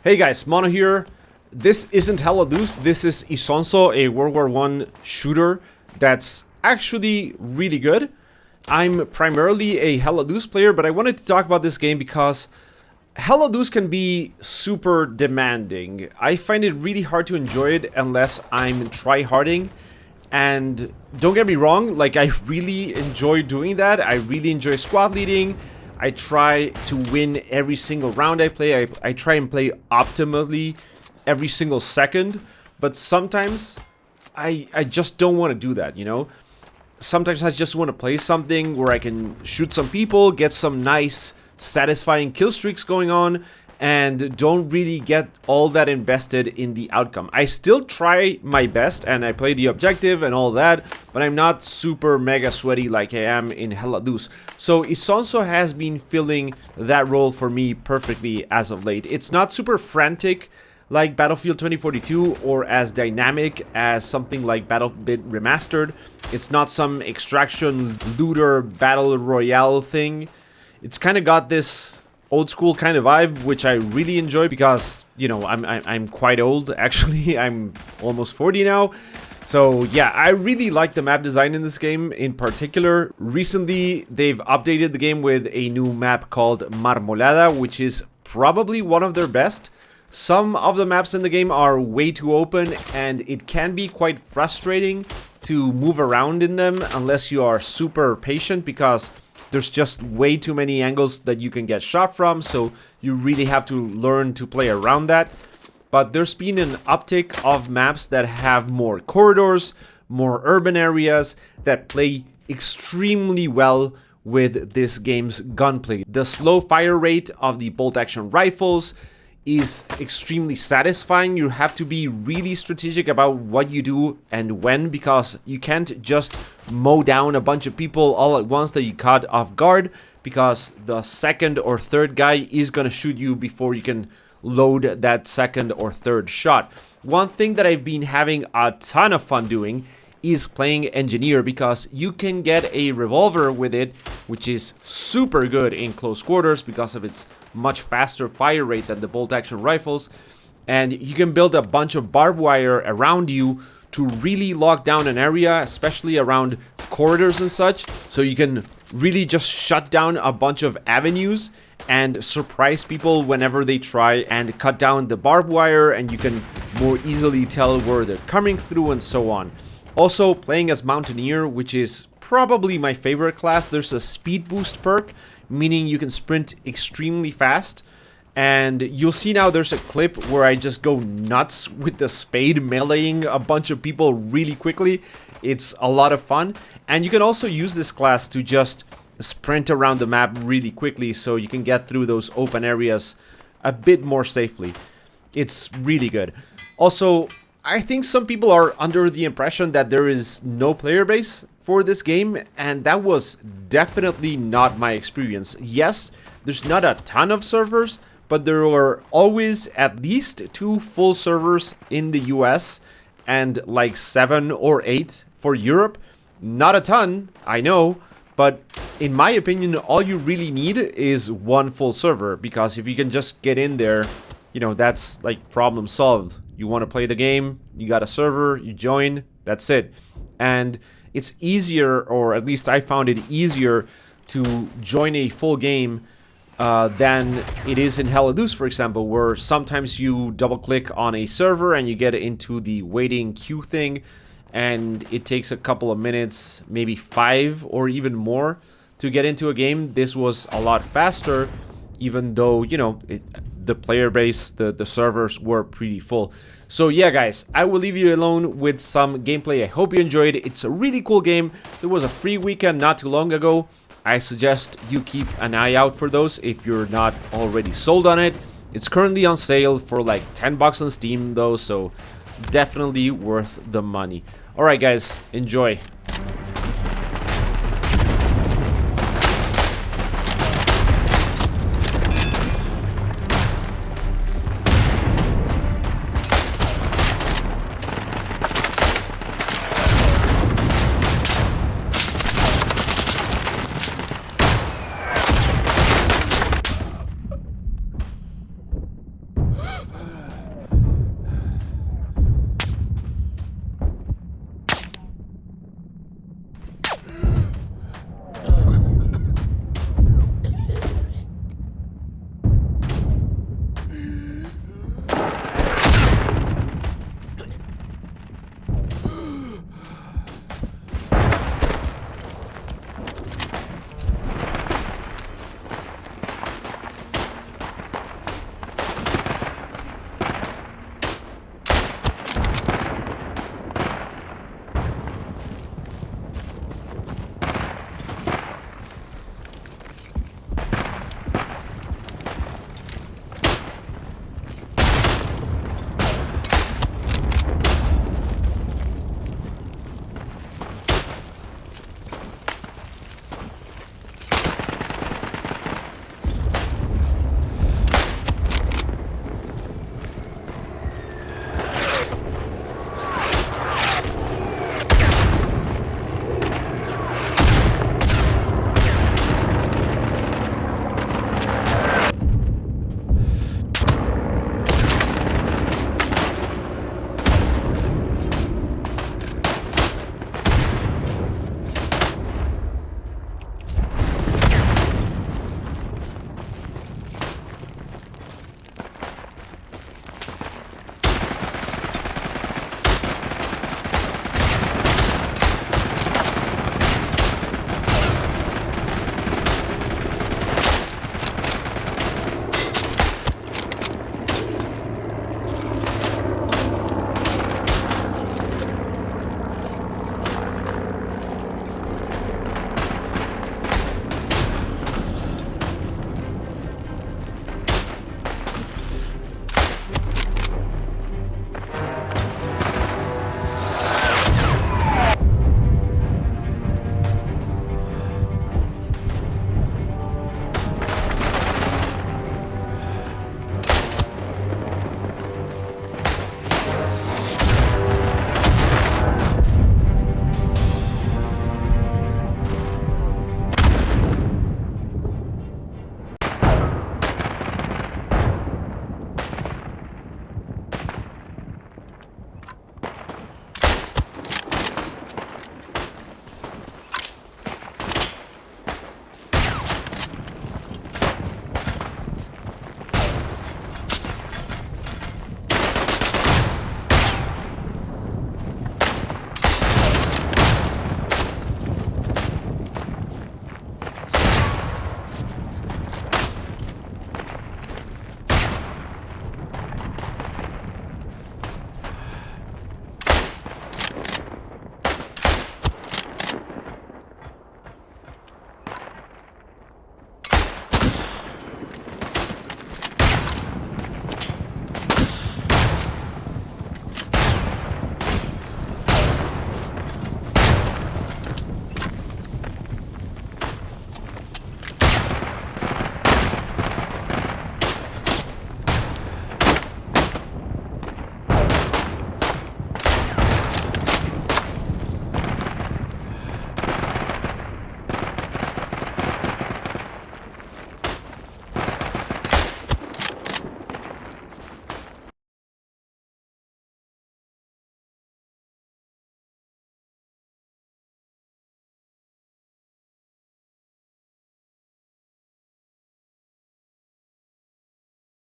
Hey guys, Mono here. This isn't Helldous, this is Isonzo, a World War I shooter that's actually really good. I'm primarily a Helldous player, but I wanted to talk about this game because Helldous can be super demanding. I find it really hard to enjoy it unless I'm tryharding. And don't get me wrong, like I really enjoy doing that. I really enjoy squad leading. I try to win every single round I play. I try and play optimally every single second. But sometimes I just don't want to do that, you know? Sometimes I just want to play something where I can shoot some people, get some nice, satisfying kill streaks going on, and don't really get all that invested in the outcome. I still try my best and I play the objective and all that, but I'm not super mega sweaty like I am in Helldous. So Isonzo has been filling that role for me perfectly as of late. It's not super frantic like Battlefield 2042 or as dynamic as something like BattleBit Remastered. It's not some extraction looter battle royale thing. It's kind of got this old school kind of vibe, which I really enjoy because, you know, I'm quite old actually. I'm almost 40 now. So yeah, I really like the map design in this game in particular. Recently, they've updated the game with a new map called Marmolada, which is probably one of their best. Some of the maps in the game are way too open and it can be quite frustrating to move around in them unless you are super patient because there's just way too many angles that you can get shot from, so you really have to learn to play around that. But there's been an uptick of maps that have more corridors, more urban areas that play extremely well with this game's gunplay. The slow fire rate of the bolt-action rifles is extremely satisfying. You have to be really strategic about what you do and when, because you can't just mow down a bunch of people all at once that you caught off guard, because the second or third guy is gonna shoot you before you can load that second or third shot. One thing that I've been having a ton of fun doing is playing Engineer, because you can get a revolver with it, which is super good in close quarters because of its much faster fire rate than the bolt-action rifles, and you can build a bunch of barbed wire around you to really lock down an area, especially around corridors and such, so you can really just shut down a bunch of avenues and surprise people whenever they try and cut down the barbed wire, and you can more easily tell where they're coming through and so on. Also, playing as Mountaineer, which is probably my favorite class, there's a speed boost perk, meaning you can sprint extremely fast. And you'll see now there's a clip where I just go nuts with the spade, meleeing a bunch of people really quickly. It's a lot of fun. And you can also use this class to just sprint around the map really quickly, so you can get through those open areas a bit more safely. It's really good. Also, I think some people are under the impression that there is no player base for this game, and that was definitely not my experience. Yes, there's not a ton of servers, but there were always at least 2 full servers in the US and like 7 or 8 for Europe. Not a ton, I know, but in my opinion, all you really need is 1 full server, because if you can just get in there, you know, that's like problem solved. You want to play the game, you got a server, you join, that's it. And it's easier, or at least I found it easier, to join a full game than it is in Helldous, for example, where sometimes you double click on a server and you get into the waiting queue thing, and it takes a couple of minutes, maybe 5 or even more, to get into a game. This was a lot faster, even though, you know, the player base, the servers were pretty full. So yeah, guys, I will leave you alone with some gameplay. I hope you enjoyed it. It's a really cool game. There was a free weekend not too long ago. I suggest you keep an eye out for those if you're not already sold on it. It's currently on sale for like 10 bucks on Steam though, so definitely worth the money. Alright guys, enjoy.